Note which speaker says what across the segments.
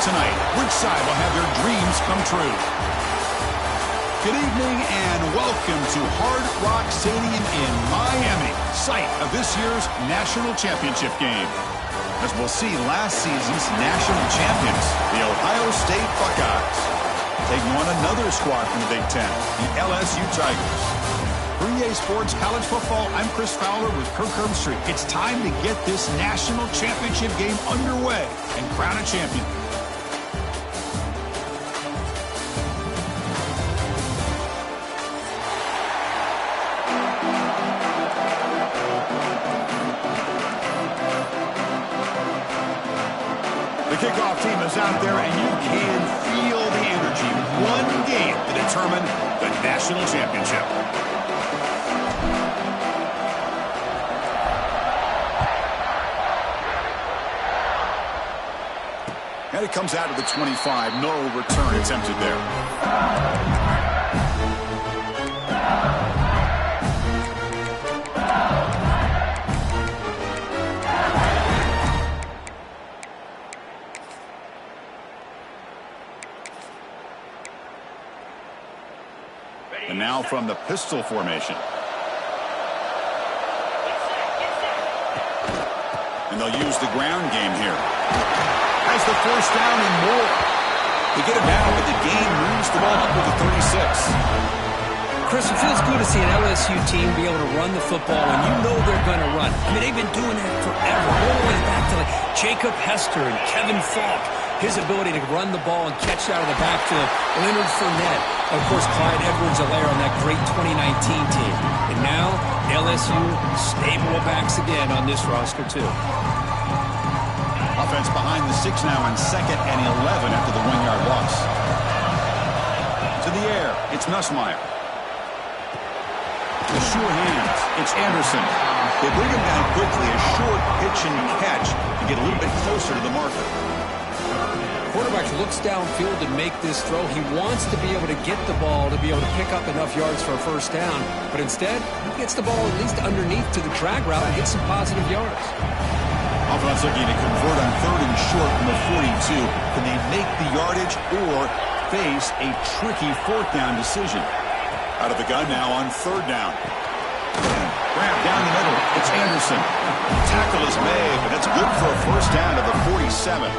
Speaker 1: tonight, which side will have their dreams come true? Good evening and welcome to Hard Rock Stadium in Miami, site of this year's national championship game. As we'll see last season's national champions, the Ohio State Buckeyes, taking on another squad from the Big Ten, the LSU Tigers. For EA Sports College Football, I'm Chris Fowler with Kirk Herbstreit. It's time to get this national championship game underway and crown a champion. The kickoff team is out there, and you can feel the energy. One game to determine the national championship. And it comes out of the 25. No return attempted there. And now from the pistol formation. And they'll use the ground game here. Has the first down and more. They get it down, but the game moves the ball up with the 36.
Speaker 2: Chris, it feels good to see an LSU team be able to run the football when you know they're going to run. I mean, they've been doing that forever. All the way back to like Jacob Hester and Kevin Falk. His ability to run the ball and catch out of the backfield. Leonard Fournette. Of course, Clyde Edwards-Helaire on that great 2019 team. And now, LSU stable of backs again on this roster, too.
Speaker 1: Offense behind the 6 now on 2nd and 11 after the 1-yard loss. To the air, it's Nussmeier. To sure hands, it's Anderson. They bring him down quickly, a short pitch and catch to get a little bit closer to the marker.
Speaker 2: Quarterback looks downfield to make this throw. He wants to be able to get the ball to be able to pick up enough yards for a first down. But instead, he gets the ball at least underneath to the drag route and gets some positive yards.
Speaker 1: Offense looking to convert on 3rd and short from the 42. Can they make the yardage or face a tricky 4th down decision? Out of the gun now on 3rd down. Grab down the middle. It's Anderson. Tackle is made, but that's good for a first down to the 47.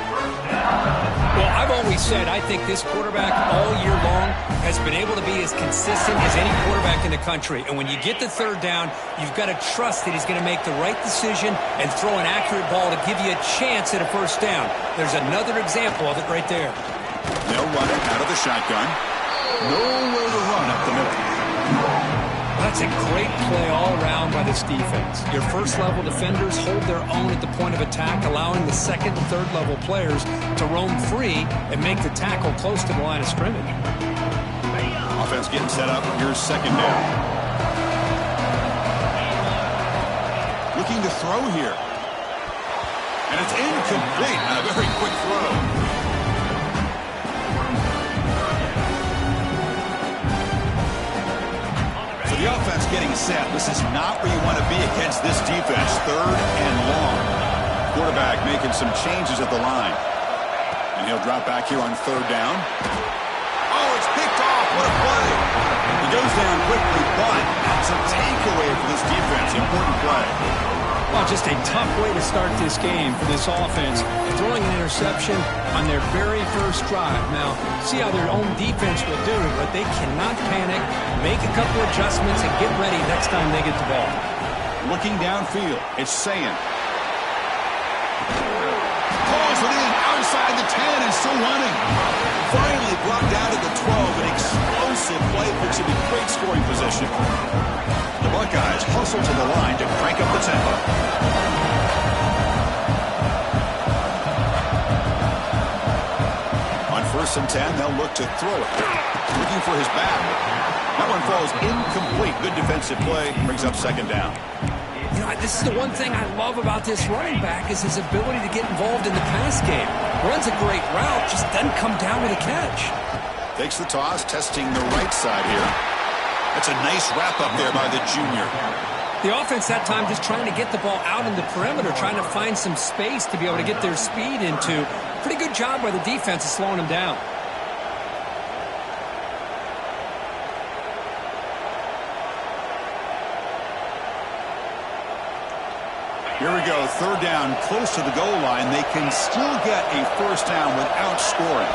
Speaker 2: Well, I've always said I think this quarterback all year long has been able to be as consistent as any quarterback in the country. And when you get the 3rd down, you've got to trust that he's going to make the right decision and throw an accurate ball to give you a chance at a first down. There's another example of it right there.
Speaker 1: They'll run it out of the shotgun. Nowhere to run up the middle.
Speaker 2: That's a great play all around by this defense. Your first-level defenders hold their own at the point of attack, allowing the 2nd and 3rd-level players to roam free and make the tackle close to the line of scrimmage.
Speaker 1: Offense getting set up. Here's 2nd down. Looking to throw here. And it's incomplete on a very quick throw. The offense getting set. This is not where you want to be against this defense. 3rd and long. Quarterback making some changes at the line. And he'll drop back here on 3rd down. Oh, it's picked off. What a play. He goes down quickly, but it's a takeaway for this defense. Important play.
Speaker 2: Well, just a tough way to start this game for this offense. Throwing an interception on their very first drive. Now, see how their own defense will do, but they cannot panic, make a couple adjustments, and get ready next time they get the ball.
Speaker 1: Looking downfield, it's Sayin. Pulls it in outside the 10 and still running. Finally brought down to the 12. An explosive play puts him in great scoring position. The Buckeyes hustle to the line to crank up the tempo. On 1st and 10, they'll look to throw it. Looking for his back. That one falls incomplete. Good defensive play. Brings up 2nd down.
Speaker 2: You know, this is the one thing I love about this running back is his ability to get involved in the pass game. Runs a great route, just doesn't come down with a catch.
Speaker 1: Takes the toss, testing the right side here. That's a nice wrap-up there by the junior.
Speaker 2: The offense that time just trying to get the ball out in the perimeter, trying to find some space to be able to get their speed into. Pretty good job by the defense of slowing him down.
Speaker 1: Here we go, third down, close to the goal line. They can still get a first down without scoring.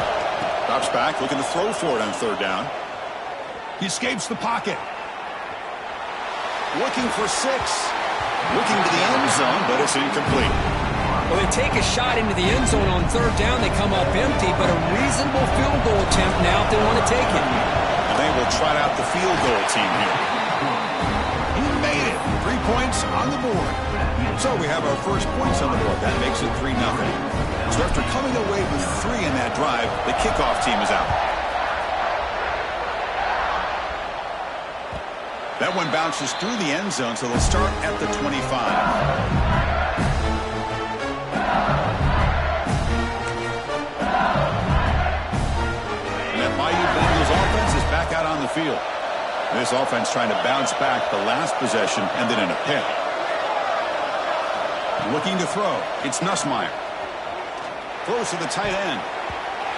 Speaker 1: Drops back, looking to throw for it on third down. He escapes the pocket. Looking for 6. Looking to the end zone, but it's incomplete.
Speaker 2: Well, they take a shot into the end zone on third down. They come up empty, but a reasonable field goal attempt now if they want to take it.
Speaker 1: And they will trot out the field goal team here. He made it. 3 points on the board. So we have our first points on the board. That makes it 3-0. So after coming away with 3 in that drive, the kickoff team is out. That one bounces through the end zone, so they'll start at the 25. And that Bayou Bengals offense is back out on the field. This offense trying to bounce back the last possession, ended in a pick. Looking to throw. It's Nussmeier. Throws to the tight end.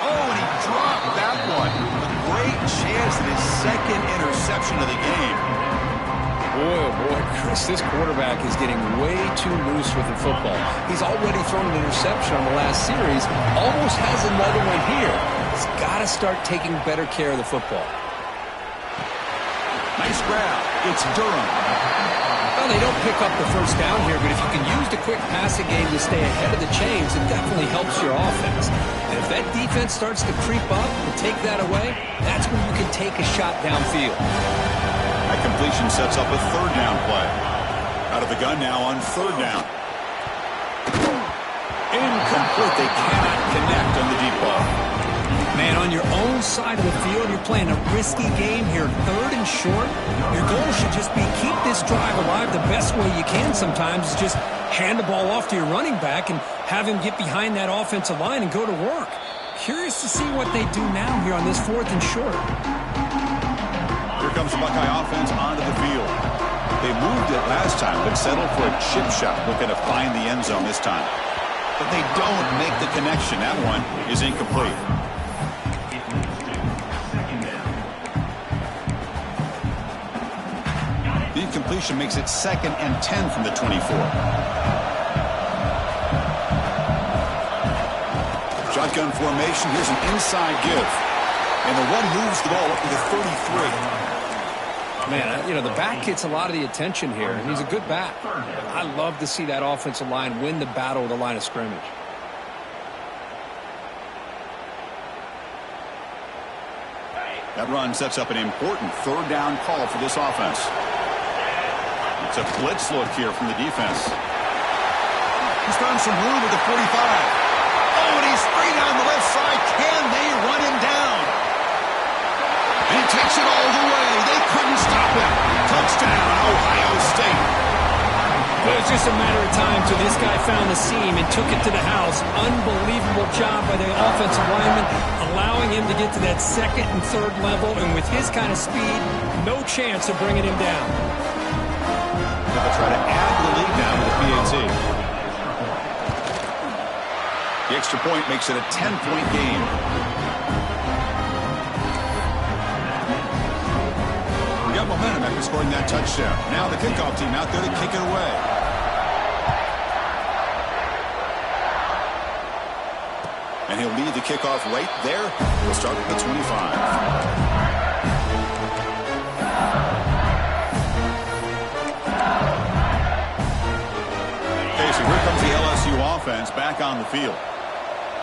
Speaker 1: Oh, and he dropped that one. A great chance at his second interception of the game.
Speaker 2: Boy, oh boy, Chris, this quarterback is getting way too loose with the football. He's already thrown an interception on the last series. Almost has another one here. He's got to start taking better care of the football.
Speaker 1: Nice grab. It's Durham.
Speaker 2: Well, they don't pick up the first down here, but if you can use the quick passing game to stay ahead of the chains, it definitely helps your offense. And if that defense starts to creep up and take that away, that's when you can take a shot downfield.
Speaker 1: That completion sets up a third down play. Out of the gun now on third down. Incomplete. They cannot connect on the deep ball.
Speaker 2: Man, on your own side of the field, you're playing a risky game here. Third and short. Your goal should just be keep this drive alive the best way you can sometimes is just hand the ball off to your running back and have him get behind that offensive line and go to work. Curious to see what they do now here on this fourth and short.
Speaker 1: Here comes the Buckeye offense onto the field. They moved it last time, but settled for a chip shot, looking to find the end zone this time. But they don't make the connection. That one is incomplete. The incompletion makes it 2nd and 10 from the 24. Shotgun formation. Here's an inside give. And the one moves the ball up to the 33.
Speaker 2: Man, you know, the back gets a lot of the attention here, and he's a good back. I love to see that offensive line win the battle of the line of scrimmage.
Speaker 1: That run sets up an important third down call for this offense. It's a blitz look here from the defense. He's found some room with the 45. Oh, and he's free down the left side. Can they run him down? And he takes it all the way. They couldn't stop him. Touchdown, Ohio State.
Speaker 2: Well, it was just a matter of time till this guy found the seam and took it to the house. Unbelievable job by the offensive lineman, allowing him to get to that second and third level. And with his kind of speed, no chance of bringing him down.
Speaker 1: They'll try to add the lead down to the PAT. The extra point makes it a 10-point game. We got momentum after scoring that touchdown. Now the kickoff team out there to kick it away. And he'll lead the kickoff right there. We'll start at the 25. So here comes the LSU offense back on the field.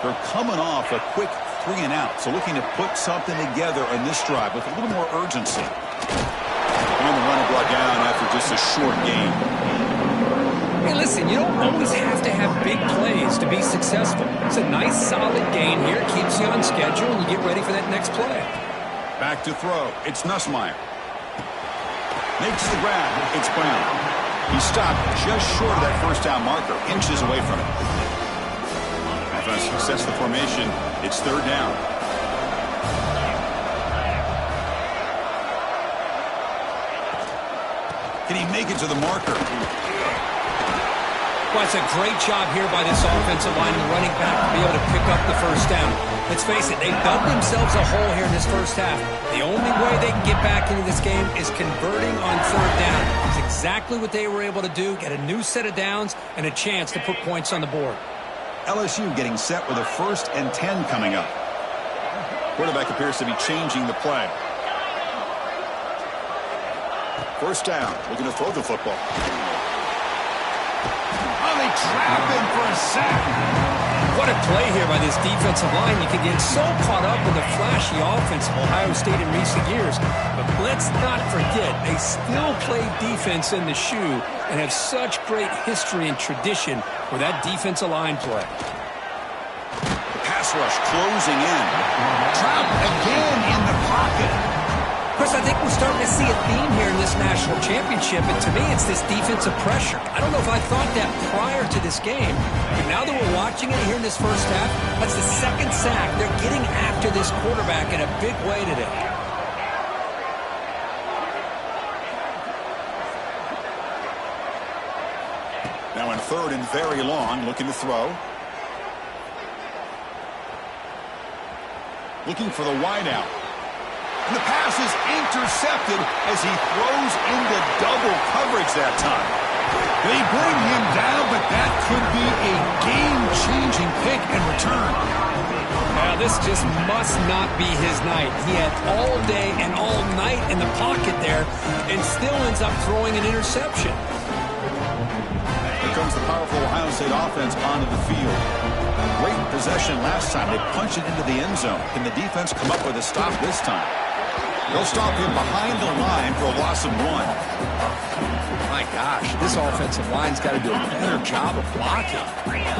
Speaker 1: They're coming off a quick 3-and-out, so looking to put something together in this drive with a little more urgency. And the run brought down after just a short game.
Speaker 2: Hey, listen, you don't always have to have big plays to be successful. It's a nice, solid gain here. It keeps you on schedule, and you get ready for that next play.
Speaker 1: Back to throw. It's Nussmeier. Makes the grab. It's Brown. He stopped just short of that first down marker, inches away from it. Offense sets the formation. It's third down. Can he make it to the marker?
Speaker 2: Well, it's a great job here by this offensive line and running back to be able to pick up the first down. Let's face it, they've dug themselves a hole here in this first half. The only way they can get back into this game is converting on third down. It's exactly what they were able to do, get a new set of downs and a chance to put points on the board.
Speaker 1: LSU getting set with a 1st and 10 coming up. Quarterback appears to be changing the play. First down, looking to throw the football. Oh, they trap him for a sack.
Speaker 2: What a play here by this defensive line. You can get so caught up in the flashy offense of Ohio State in recent years. But let's not forget, they still play defense in the shoe and have such great history and tradition with that defensive line play.
Speaker 1: The pass rush closing in. Trout again in the pocket.
Speaker 2: Of course, I think we're starting to see a theme here in this national championship, and to me, it's this defensive pressure. I don't know if I thought that prior to this game, but now that we're watching it here in this first half, that's the second sack. They're getting after this quarterback in a big way today.
Speaker 1: Now in 3rd and very long, looking to throw. Looking for the wideout. And the pass is intercepted as he throws into double coverage that time. They bring him down, but that could be a game-changing pick and return.
Speaker 2: Now, this just must not be his night. He had all day and all night in the pocket there and still ends up throwing an interception.
Speaker 1: Here comes the powerful Ohio State offense onto the field. Great possession last time. They punch it into the end zone. Can the defense come up with a stop this time? They'll stop him behind the line for a loss of 1.
Speaker 2: My gosh, this offensive line's got to do a better job of blocking.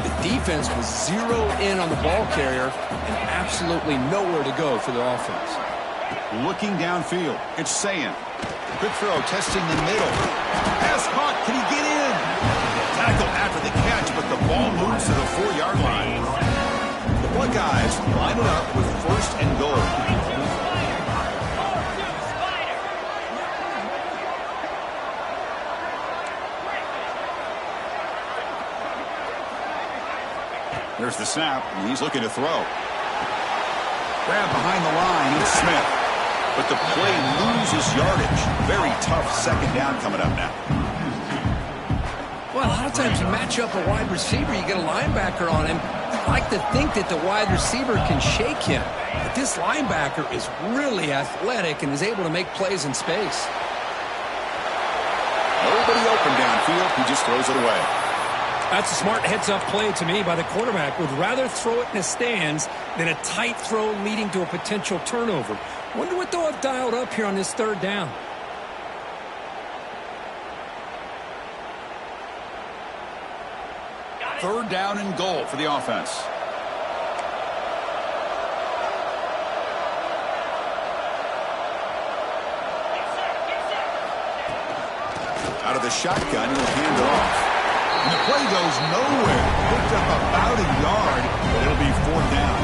Speaker 2: The defense was zeroed in on the ball carrier and absolutely nowhere to go for the offense.
Speaker 1: Looking downfield, it's Sayin. Good throw, testing the middle. Pass caught, can he get in? Tackle after the catch, but the ball moves to the 4-yard line. The Buckeyes line it up with 1st and goal. There's the snap, and he's looking to throw. Grab behind the line, it's Smith. But the play loses yardage. Very tough 2nd down coming up now.
Speaker 2: Well, a lot of times you match up a wide receiver, you get a linebacker on him. You like to think that the wide receiver can shake him. But this linebacker is really athletic and is able to make plays in space.
Speaker 1: Nobody open downfield, he just throws it away.
Speaker 2: That's a smart heads-up play to me by the quarterback. Would rather throw it in the stands than a tight throw leading to a potential turnover. Wonder what they'll have dialed up here on this 3rd down.
Speaker 1: Third down and goal for the offense. Out of the shotgun, he'll hand it off. And the play goes nowhere. Picked up about a yard, but it'll be 4th down.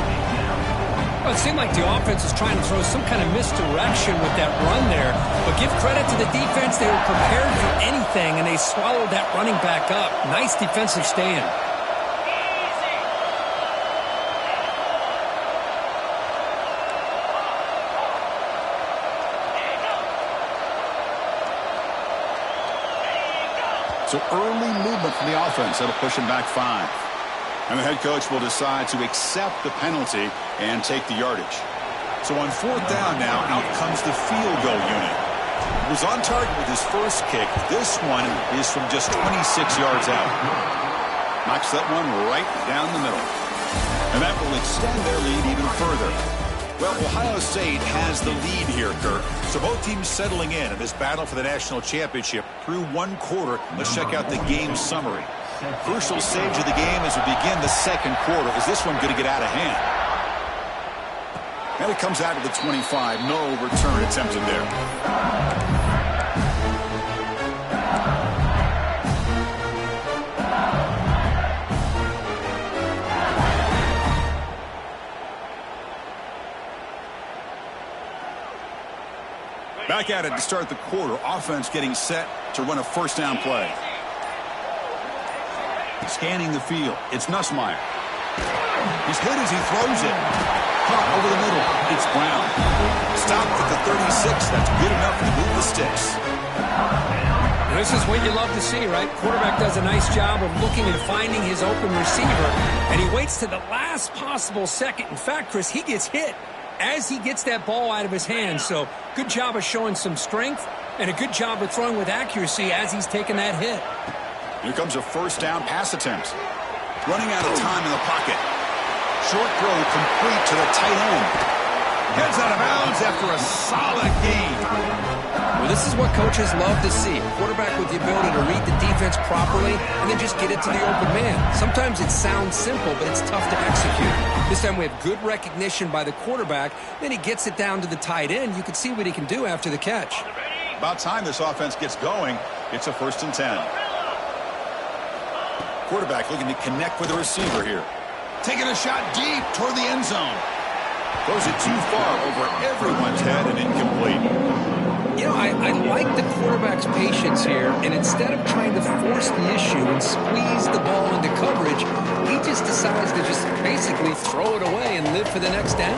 Speaker 2: Well, it seemed like the offense was trying to throw some kind of misdirection with that run there. But give credit to the defense. They were prepared for anything, and they swallowed that running back up. Nice defensive stand.
Speaker 1: So early movement from the offense. That'll push him back 5. And the head coach will decide to accept the penalty and take the yardage. So on 4th down now, out comes the field goal unit. He was on target with his first kick. This one is from just 26 yards out. Knocks that one right down the middle. And that will extend their lead even further. Well, Ohio State has the lead here, Kirk. So both teams settling in this battle for the national championship through 1 quarter. Let's check out the game summary. Crucial stage of the game as we begin the 2nd quarter. Is this one going to get out of hand? And it comes out of the 25. No return attempted there. Back at it to start the quarter. Offense getting set to run a 1st down play. Scanning the field. It's Nussmeier. He's hit as he throws it. Caught over the middle. It's Brown. Stopped at the 36. That's good enough to move the sticks.
Speaker 2: This is what you love to see, right? Quarterback does a nice job of looking and finding his open receiver, and he waits to the last possible second. In fact, Chris, he gets hit as he gets that ball out of his hands. So good job of showing some strength and a good job of throwing with accuracy as he's taking that hit.
Speaker 1: Here comes a first down pass attempt. Running out of time in the pocket. Short throw complete to the tight end. Heads out of bounds after a solid gain.
Speaker 2: Well, this is what coaches love to see. A quarterback with the ability to read the defense properly and then just get it to the open man. Sometimes it sounds simple, but it's tough to execute. This time we have good recognition by the quarterback. Then he gets it down to the tight end. You can see what he can do after the catch.
Speaker 1: About time this offense gets going. It's a 1st and 10. Quarterback looking to connect with the receiver here. Taking a shot deep toward the end zone. Throws it too far over everyone's head and incomplete.
Speaker 2: You know, I like the quarterback's patience here, and instead of trying to force the issue and squeeze the ball into coverage, he just decides to just basically throw it away and live for the next down.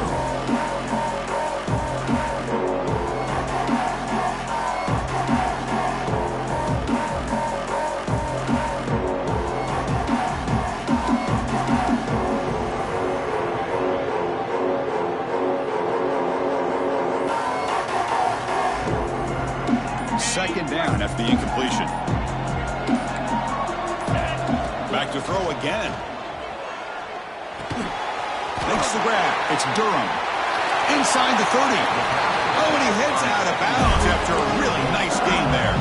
Speaker 1: Second down after the incompletion. Back to throw again. Makes the grab. It's Durham. Inside the 30. Oh, and he heads out of bounds after a really nice gain there.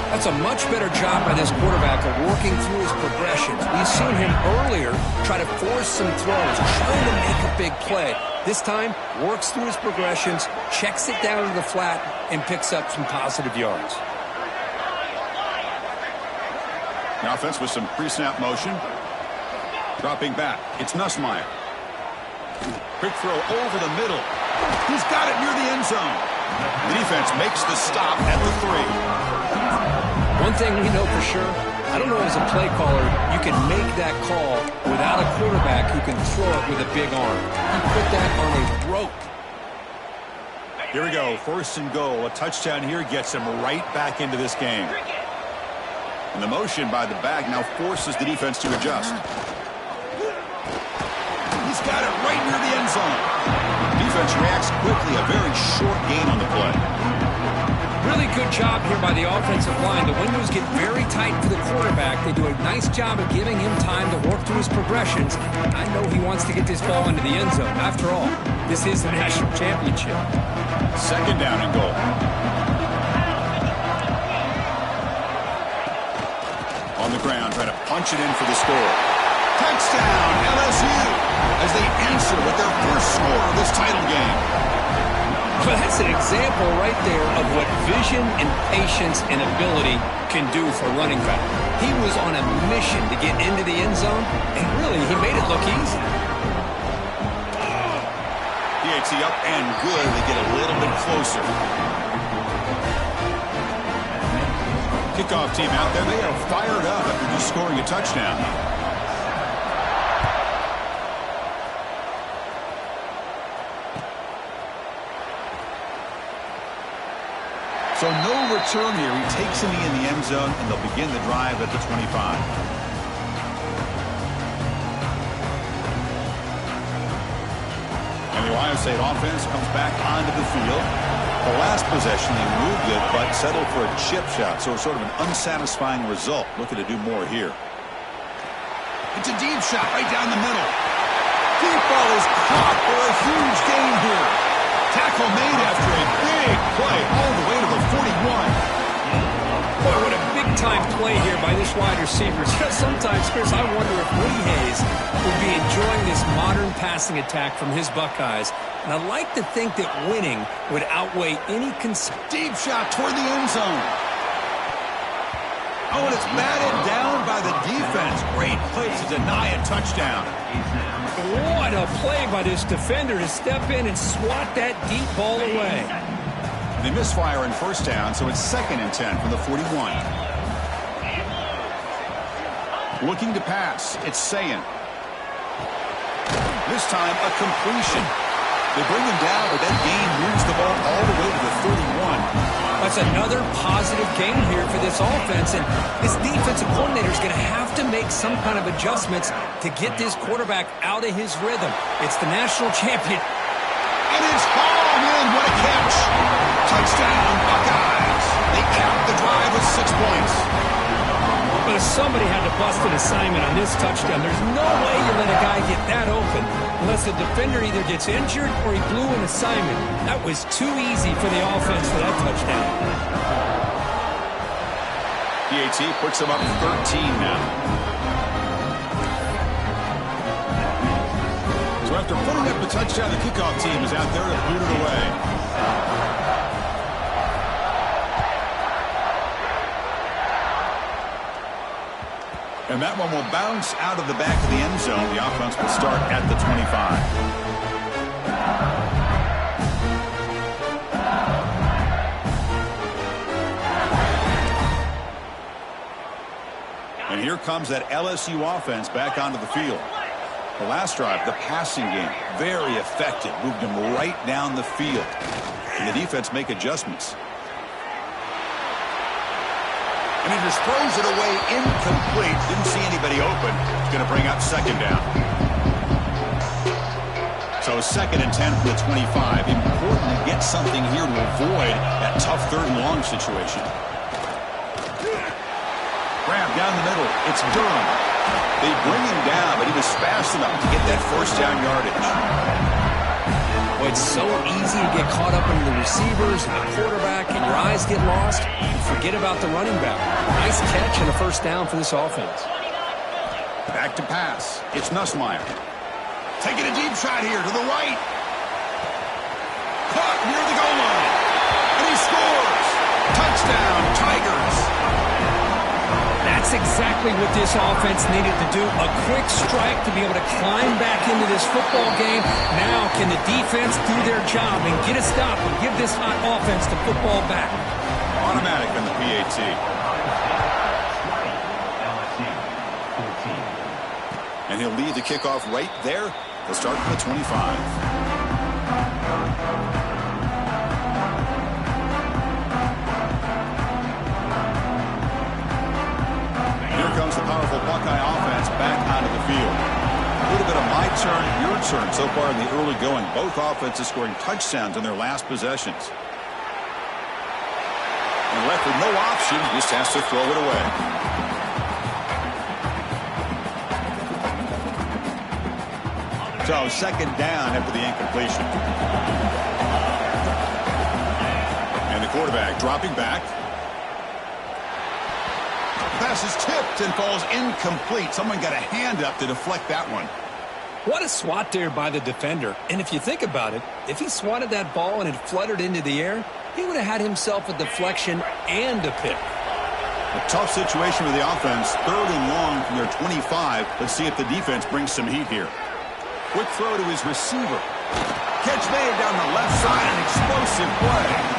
Speaker 2: That's a much better job by this quarterback of working through his progressions. We've seen him earlier try to force some throws, trying to make a big play. This time, works through his progressions, checks it down to the flat, and picks up some positive yards.
Speaker 1: The offense with some pre-snap motion. Dropping back. It's Nussmeier. Quick throw over the middle. He's got it near the end zone. The defense makes the stop at the 3.
Speaker 2: One thing we know for sure, I don't know as a play caller, you can make that call without a quarterback who can throw it with a big arm. He put that on a rope.
Speaker 1: Here we go, 1st and goal. A touchdown here gets him right back into this game. And the motion by the back now forces the defense to adjust. He's got it right near the end zone. Defense reacts quickly, a very short gain on the play.
Speaker 2: Really good job here by the offensive line. The windows get very tight for the quarterback. They do a nice job of giving him time to work through his progressions. I know he wants to get this ball into the end zone. After all, this is the national championship.
Speaker 1: Second down and goal. On the ground, trying to punch it in for the score. Touchdown, LSU, as they answer with their first score of this title game.
Speaker 2: Well, that's an example right there of what vision and patience and ability can do for a running back. He was on a mission to get into the end zone, and really, he made it look easy.
Speaker 1: DHC up and good. They get a little bit closer. Kickoff team out there. They are fired up after just scoring a touchdown. So no return here. He takes him in the end zone, and they'll begin the drive at the 25. And the Ohio State offense comes back onto the field. The last possession, they moved it, but settled for a chip shot. So sort of an unsatisfying result. Looking to do more here. It's a deep shot right down the middle. Deep ball is caught for a huge gain here. Tackle made after a big play all the way to the 41.
Speaker 2: Boy, what a big-time play here by this wide receiver. Sometimes, Chris, I wonder if Woody Hayes would be enjoying this modern passing attack from his Buckeyes. And I like to think that winning would outweigh any
Speaker 1: deep shot toward the end zone. Oh, and it's batted down by the defense. Great play to deny a touchdown.
Speaker 2: What a play by this defender to step in and swat that deep ball away.
Speaker 1: They misfire in first down, so it's 2nd and 10 from the 41. Looking to pass. It's Sayin. This time, a completion. They bring him down, but that gain moves the ball all the way to the 31.
Speaker 2: That's another positive gain here for this offense, and this defensive coordinator is going to have to make some kind of adjustments to get this quarterback out of his rhythm. It's the national champion.
Speaker 1: And it's hauled in. What a catch. Touchdown, Buckeyes. They cap the drive with 6 points.
Speaker 2: But somebody had to bust an assignment on this touchdown. There's no way you let a guy get that open unless the defender either gets injured or he blew an assignment. That was too easy for the offense for that touchdown.
Speaker 1: PAT puts them up 13 now. So after putting up the touchdown, the kickoff team is out there to boot it away. And that one will bounce out of the back of the end zone. The offense will start at the 25. And here comes that LSU offense back onto the field. The last drive, the passing game, very effective. Moved them right down the field. And the defense make adjustments. And he just throws it away incomplete. Didn't see anybody open. It's going to bring up second down. So 2nd and 10 from the 25. Important to get something here to avoid that tough 3rd and long situation. Grab down the middle. It's Durham. They bring him down, but he was fast enough to get that 1st down yardage.
Speaker 2: Well, it's so easy to get caught up in the receivers and the quarterback, and your eyes get lost. You forget about the running back. Nice catch and a 1st down for this offense.
Speaker 1: Back to pass. It's Nussmeier. Taking a deep shot here to the right. Caught near the goal line. And he scores. Touchdown, Tigers.
Speaker 2: That's exactly what this offense needed to do. A quick strike to be able to climb back into this football game. Now can the defense do their job and get a stop and give this hot offense the football back?
Speaker 1: Automatic on the PAT. And he'll lead the kickoff right there. They'll start from the 25. Comes the powerful Buckeye offense back onto the field. A little bit of my turn, your turn so far in the early going. Both offenses scoring touchdowns on their last possessions. And left with no option, just has to throw it away. So 2nd down after the incompletion. And the quarterback dropping back. Pass is tipped and falls incomplete. Someone got a hand up to deflect that one.
Speaker 2: What a swat there by the defender. And if you think about it, if he swatted that ball and it fluttered into the air, he would have had himself a deflection and a pick.
Speaker 1: A tough situation with the offense. 3rd and long from their 25. Let's see if the defense brings some heat here. Quick throw to his receiver. Catch made down the left side. An explosive play.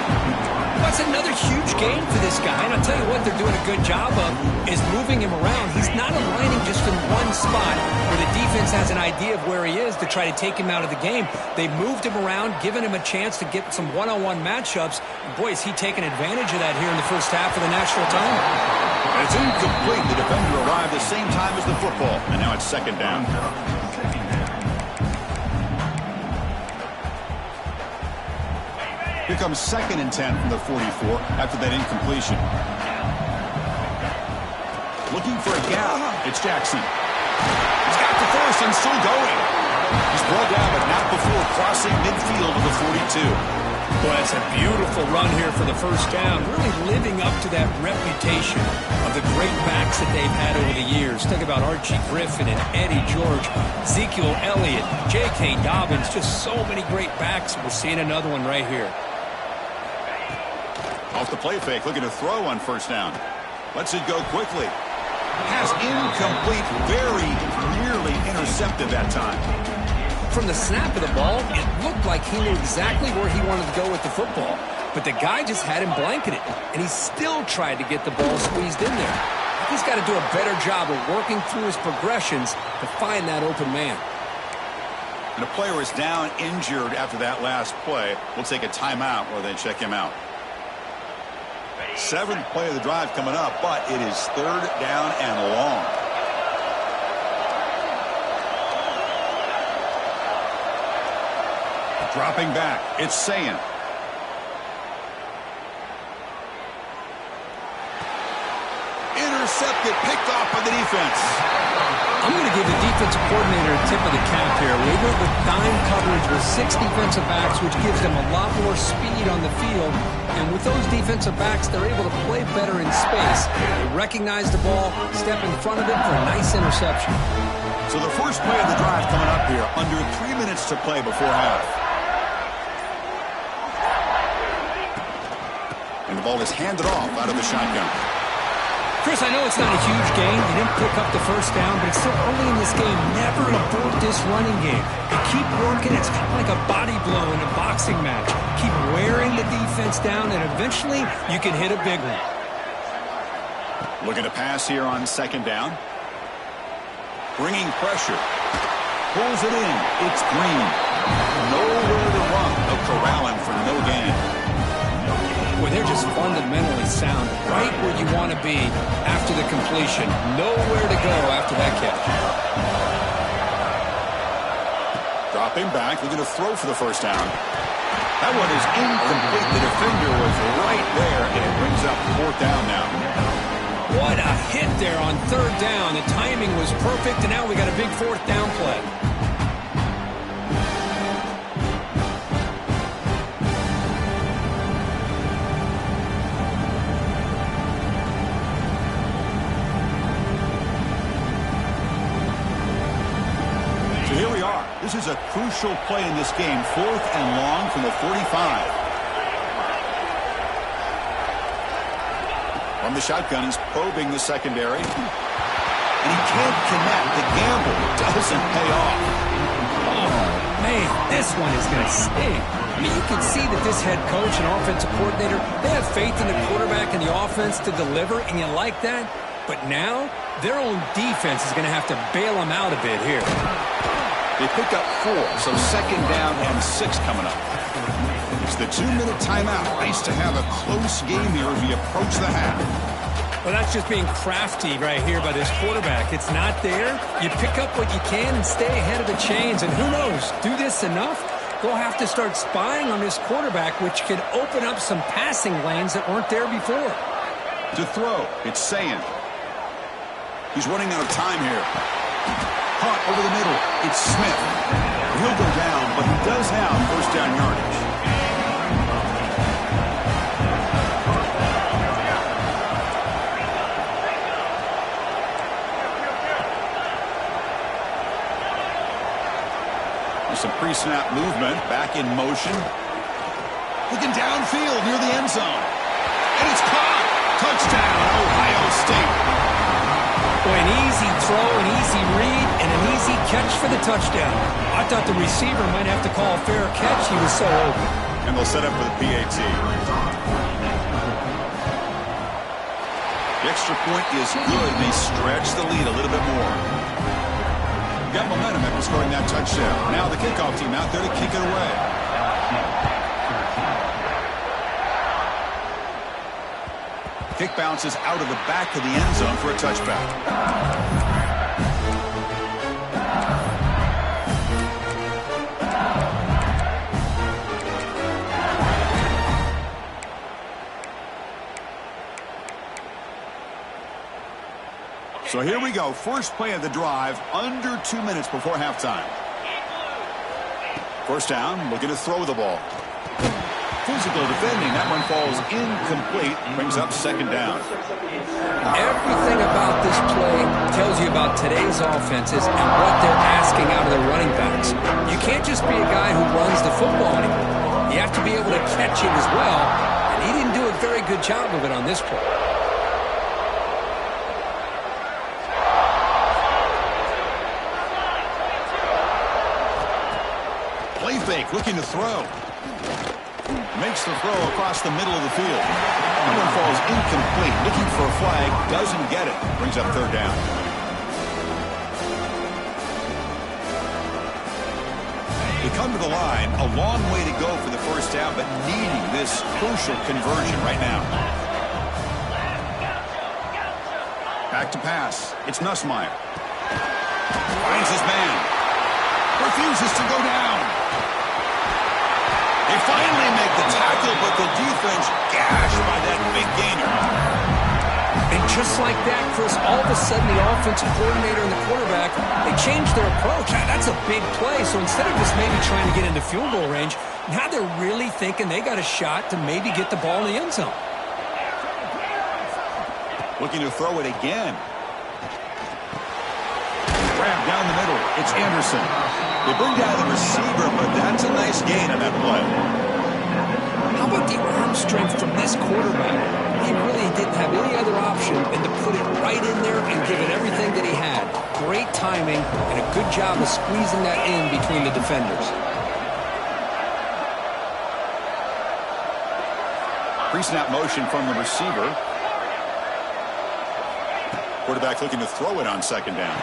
Speaker 2: That's another huge gain for this guy. And I'll tell you what they're doing a good job of is moving him around. He's not aligning just in one spot where the defense has an idea of where he is to try to take him out of the game. They moved him around, given him a chance to get some one-on-one matchups. Boy, is he taking advantage of that here in the 1st half of the national title.
Speaker 1: And it's incomplete. The defender arrived the same time as the football. And now it's 2nd down. Here comes 2nd and 10 from the 44 after that incompletion. Looking for a gap. It's Jackson. He's got the 1st and still going. He's brought down, but not before crossing midfield of the 42.
Speaker 2: Boy, that's a beautiful run here for the 1st down. Really living up to that reputation of the great backs that they've had over the years. Think about Archie Griffin and Eddie George, Ezekiel Elliott, J.K. Dobbins. Just so many great backs. We're seeing another one right here.
Speaker 1: Off the play fake, looking to throw on 1st down. Lets it go quickly. Pass incomplete, very nearly intercepted that time.
Speaker 2: From the snap of the ball, it looked like he knew exactly where he wanted to go with the football. But the guy just had him blanketed, and he still tried to get the ball squeezed in there. He's got to do a better job of working through his progressions to find that open man.
Speaker 1: And a player is down injured after that last play. We'll take a timeout while they check him out. 7th play of the drive coming up, but it is 3rd down and long. Dropping back, it's Sayin. Intercepted, picked off by the defense.
Speaker 2: I'm going to give the defensive coordinator a tip of the cap here. We went with dime coverage with 6 defensive backs, which gives them a lot more speed on the field. And with those defensive backs, they're able to play better in space. They recognize the ball, step in front of it for a nice interception.
Speaker 1: So the first play of the drive coming up here, under 3 minutes to play before half. And the ball is handed off out of the shotgun.
Speaker 2: Chris, I know it's not a huge gain. You didn't pick up the first down, but it's still early in this game. Never abort this running game. You keep working. It's kind of like a body blow in a boxing match. Keep wearing the defense down, and eventually you can hit a big one.
Speaker 1: Looking to pass here on 2nd down. Bringing pressure. Pulls it in. It's Green. Nowhere to run. A corralling for no gain.
Speaker 2: Boy, they're just fundamentally sound, right where you want to be after the completion. Nowhere to go after that catch.
Speaker 1: Dropping back, looking to throw for the first down. That one is incomplete. The defender was right there, and it brings up 4th down now.
Speaker 2: What a hit there on 3rd down. The timing was perfect, and now we got a big 4th down play.
Speaker 1: Here we are. This is a crucial play in this game. 4th and long from the 45. From the shotgun, he's probing the secondary. And he can't connect. The gamble doesn't pay off.
Speaker 2: Oh, man, this one is going to sting. I mean, you can see that this head coach and offensive coordinator, they have faith in the quarterback and the offense to deliver, and you like that. But now, their own defense is going to have to bail them out a bit here.
Speaker 1: They pick up 4, so 2nd down and 6 coming up. It's the 2-minute timeout. Nice to have a close game here as we approach the half.
Speaker 2: Well, that's just being crafty right here by this quarterback. It's not there. You pick up what you can and stay ahead of the chains. And who knows, do this enough, they'll have to start spying on this quarterback, which can open up some passing lanes that weren't there before.
Speaker 1: To throw, it's Sayin. He's running out of time here. Caught over the middle. It's Smith. He'll go down, but he does have 1st down yardage. There's some pre-snap movement. Back in motion. Looking downfield near the end zone. And it's caught. Touchdown, Ohio State.
Speaker 2: Boy, an easy throw, an easy read, and an easy catch for the touchdown. I thought the receiver might have to call a fair catch. He was so open.
Speaker 1: And they'll set up for the PAT. The extra point is good. They stretch the lead a little bit more. Got momentum after scoring that touchdown. Now the kickoff team out there to kick it away. Kick bounces out of the back of the end zone for a touchback. So here we go. First play of the drive, under 2 minutes before halftime. First down, looking to throw the ball. Physical defending. That one falls incomplete. Brings up 2nd down.
Speaker 2: Everything about this play tells you about today's offenses and what they're asking out of their running backs. You can't just be a guy who runs the football anymore. You have to be able to catch it as well, and he didn't do a very good job of it on this play.
Speaker 1: Play fake, looking to throw. Makes the throw across the middle of the field. That one falls incomplete. Looking for a flag. Doesn't get it. Brings up third down. They come to the line. A long way to go for the first down, but needing this crucial conversion right now. Back to pass. It's Nussmeier. Finds his man. Refuses to go down. They finally make the tackle, but the defense gashed by that big gainer.
Speaker 2: And just like that, Chris, all of a sudden the offensive coordinator and the quarterback, they changed their approach. That's a big play. So instead of just maybe trying to get into field goal range, now they're really thinking they got a shot to maybe get the ball in the end zone.
Speaker 1: Looking to throw it again. Grab down the middle. It's Anderson. They bring down the receiver, but that's a nice gain on that play.
Speaker 2: How about the arm strength from this quarterback? He really didn't have any other option than to put it right in there and give it everything that he had. Great timing and a good job of squeezing that in between the defenders.
Speaker 1: Pre-snap motion from the receiver. Quarterback looking to throw it on second down.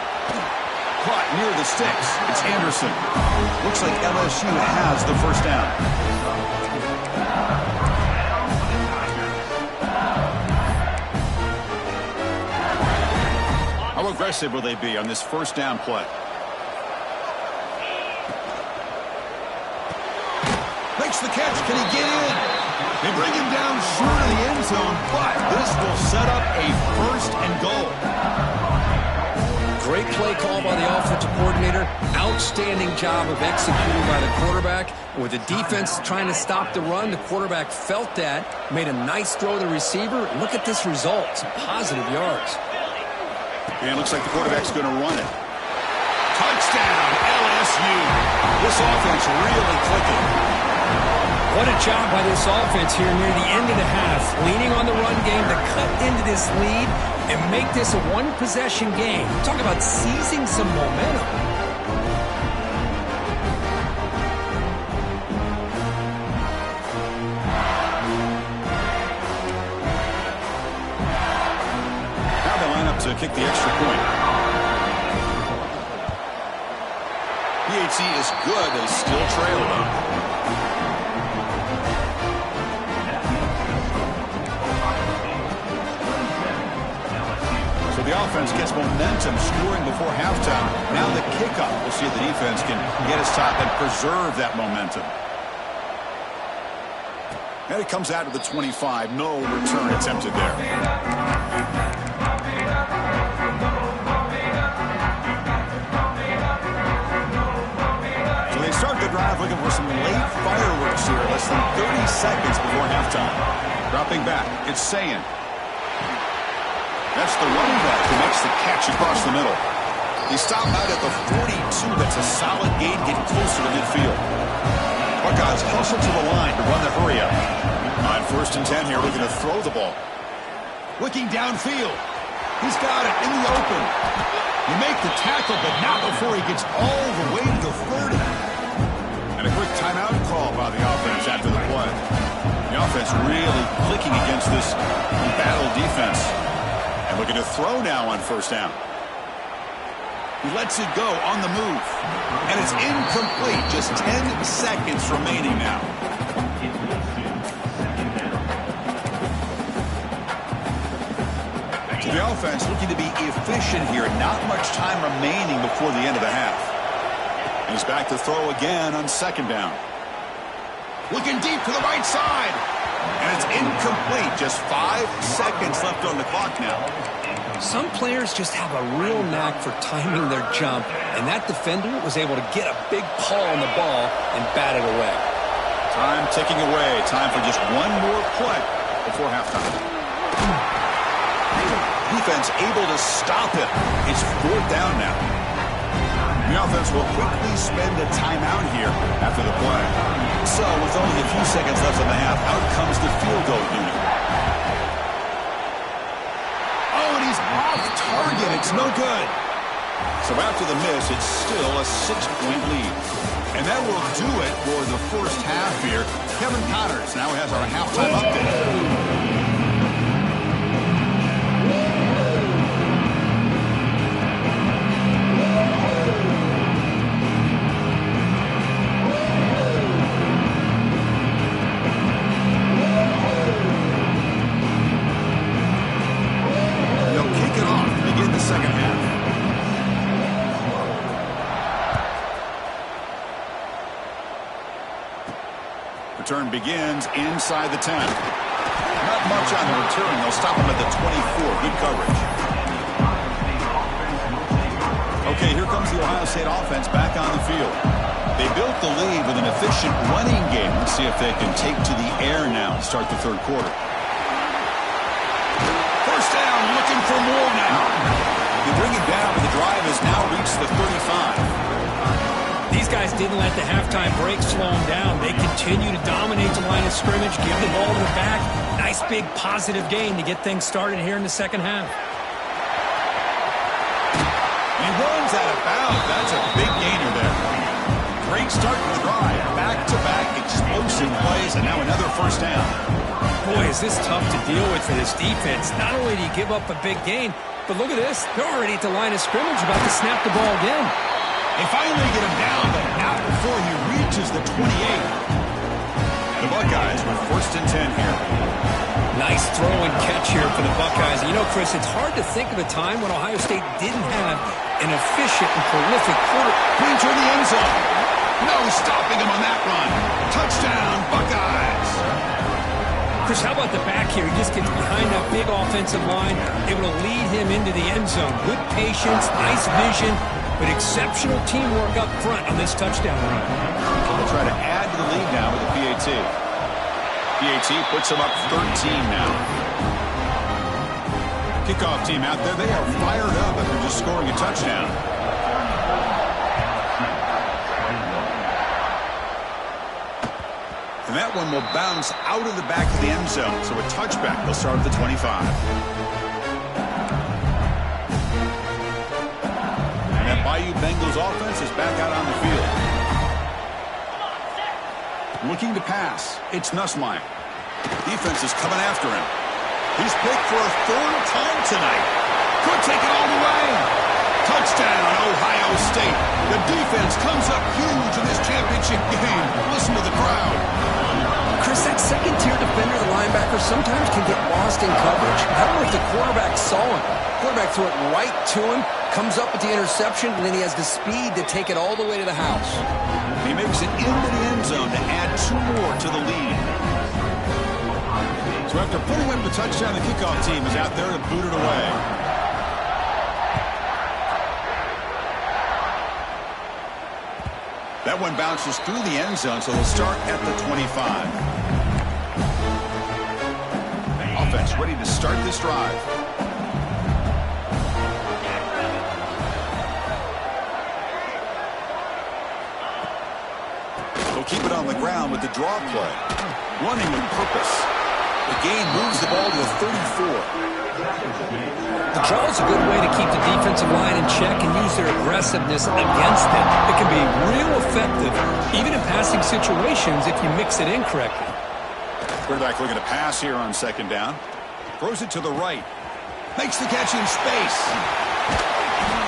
Speaker 1: Caught near the sticks. It's Anderson. Looks like LSU has the first down. How aggressive will they be on this first down play? Makes the catch. Can he get in? They bring him down short of the end zone, but this will set up a first and goal.
Speaker 2: Great play call by the offensive coordinator. Outstanding job of executing by the quarterback. With the defense trying to stop the run, the quarterback felt that, made a nice throw to the receiver. Look at this result. Some positive yards.
Speaker 1: And it looks like the quarterback's going to run it. Touchdown, LSU. This offense really clicking.
Speaker 2: What a job by this offense here near the end of the half. Leaning on the run game to cut into this lead and make this a one-possession game. Talk about seizing some momentum.
Speaker 1: Now they line up to kick the extra point. PHC is good. They still trail though. The offense gets momentum scoring before halftime. Now the kickoff. We'll see if the defense can get his top and preserve that momentum. And it comes out of the 25. No return attempted there. So they start the drive looking for some late fireworks here. Less than 30 seconds before halftime. Dropping back. It's Sayin. That's the running back who makes the catch across the middle. He stopped out at the 42. That's a solid gain, getting closer to midfield. Buckeyes hustle to the line to run the hurry up. On 1st and 10 here, looking to throw the ball. Looking downfield. He's got it in the open. You make the tackle, but not before he gets all the way to the 30. And a quick timeout call by the offense after the play. The offense really clicking against this embattled defense. And looking to throw now on 1st down. He lets it go on the move. And it's incomplete. Just 10 seconds remaining now. So the offense looking to be efficient here. Not much time remaining before the end of the half. And he's back to throw again on 2nd down. Looking deep to the right side. And it's incomplete. Just 5 seconds left on the clock now.
Speaker 2: Some players just have a real knack for timing their jump, and that defender was able to get a big paw on the ball and bat it away.
Speaker 1: Time ticking away. Time for just one more play before halftime. Defense able to stop it. It's 4th down now. The offense will quickly spend a timeout here after the play. So, with only a few seconds left in the half, out comes the field goal unit. Oh, and he's off target. It's no good. So after the miss, it's still a 6-point lead. And that will do it for the first half here. here. Kevin Connors now has our halftime update. Second half. Return begins inside the 10. Not much on the return. They'll stop him at the 24. Good coverage. Okay, here comes the Ohio State offense back on the field. They built the lead with an efficient running game. Let's see if they can take to the air now and start the third quarter. First down, looking for more now. They bring it down, but the drive has now reached the 35.
Speaker 2: These guys didn't let the halftime break slow them down. They continue to dominate the line of scrimmage, give the ball to the back. Nice big positive gain to get things started here in the second half.
Speaker 1: He runs out of bounds. That's a big gainer there. Great start to the drive. Back-to-back explosive plays, and now another first down.
Speaker 2: Boy, is this tough to deal with for this defense. Not only do you give up a big gain, but look at this. They're already at the line of scrimmage, about to snap the ball again.
Speaker 1: They finally get him down, but not before he reaches the 28. The Buckeyes with first and 10 here.
Speaker 2: Nice throw and catch here for the Buckeyes. You know, Chris, it's hard to think of a time when Ohio State didn't have an efficient and prolific quarter.
Speaker 1: Into the end zone. No stopping him on that run. Touchdown, Buckeyes.
Speaker 2: Chris, how about the back here? He just gets behind that big offensive line, able to lead him into the end zone. Good patience, nice vision, but exceptional teamwork up front on this touchdown run.
Speaker 1: They'll try to add to the lead now with the PAT. PAT puts them up 13 now. Kickoff team out there, they are fired up after just scoring a touchdown. And that one will bounce out of the back of the end zone. So a touchback. They'll start at the 25. And that Bayou Bengals offense is back out on the field. Looking to pass. It's Nussmeier. Defense is coming after him. He's picked for a third time tonight. Could take it all the way. Touchdown, Ohio State. The defense comes up huge in this championship game. Listen to the crowd.
Speaker 2: Chris, that second-tier defender, the linebacker, sometimes can get lost in coverage. I don't know if the quarterback saw him. Quarterback threw it right to him, comes up with the interception, and then he has the speed to take it all the way to the house.
Speaker 1: He makes it into the end zone to add 2 more to the lead. So after putting him to touchdown, the kickoff team is out there to boot it away. That one bounces through the end zone, so they'll start at the 25. Offense ready to start this drive. They'll keep it on the ground with the draw play. Running with purpose. The gain moves the ball to a 34.
Speaker 2: The draw is a good way to keep the defensive line in check and use their aggressiveness against them. It can be real effective, even in passing situations, if you mix it in correctly.
Speaker 1: Quarterback looking to pass here on second down. Throws it to the right. Makes the catch in space.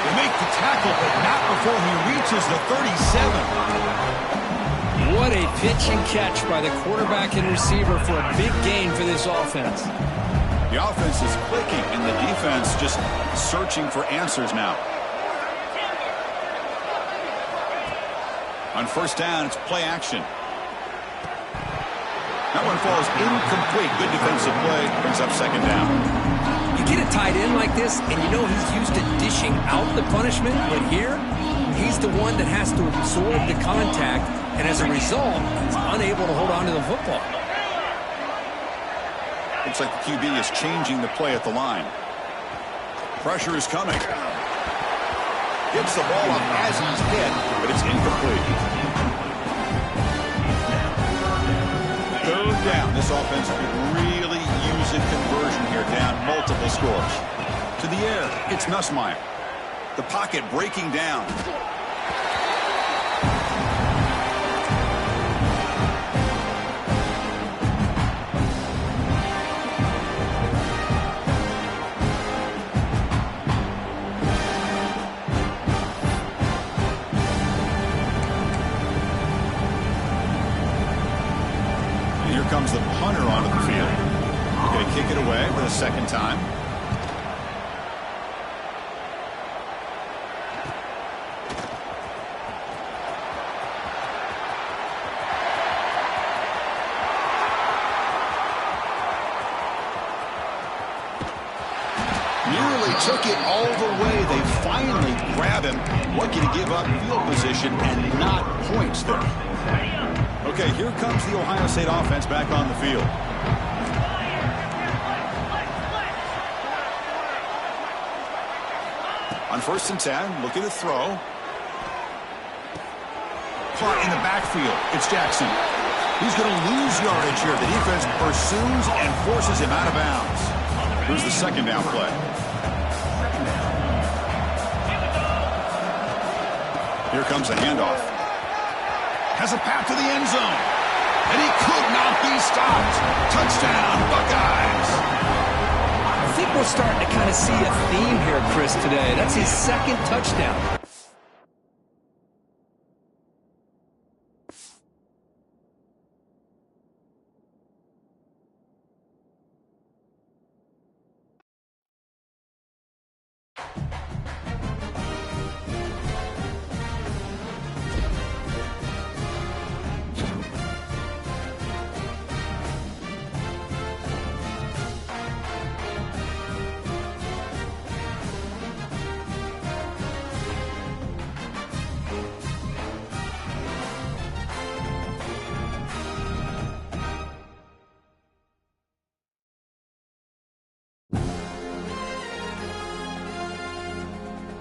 Speaker 1: They make the tackle, but not before he reaches the 37.
Speaker 2: What a pitch and catch by the quarterback and receiver for a big gain for this offense.
Speaker 1: The offense is clicking, and the defense just searching for answers now. On first down, it's play action. That one falls incomplete. Good defensive play. Brings up second down.
Speaker 2: You get a tight end like this, and you know he's used to dishing out the punishment, but here, he's the one that has to absorb the contact, and as a result, he's unable to hold on to the football.
Speaker 1: Looks like the QB is changing the play at the line. Pressure is coming. Gets the ball up as he's hit, but it's incomplete. Third down. This offense could really use a conversion here, down multiple scores. To the air, it's Nussmeier. The pocket breaking down. Here comes the punter onto the field. Going to kick it away for the second time. Nearly took it all the way. They finally grab him. Lucky to give up field position and not points there. Okay, here comes the Ohio State offense back on the field. On 1st and 10, looking to throw. Caught in the backfield. It's Jackson. He's going to lose yardage here. The defense pursues and forces him out of bounds. Here's the second down play. Here comes a handoff. Has a path to the end zone. And he could not be stopped. Touchdown, Buckeyes.
Speaker 2: I think we're starting to kind of see a theme here, Chris, today. That's his second touchdown.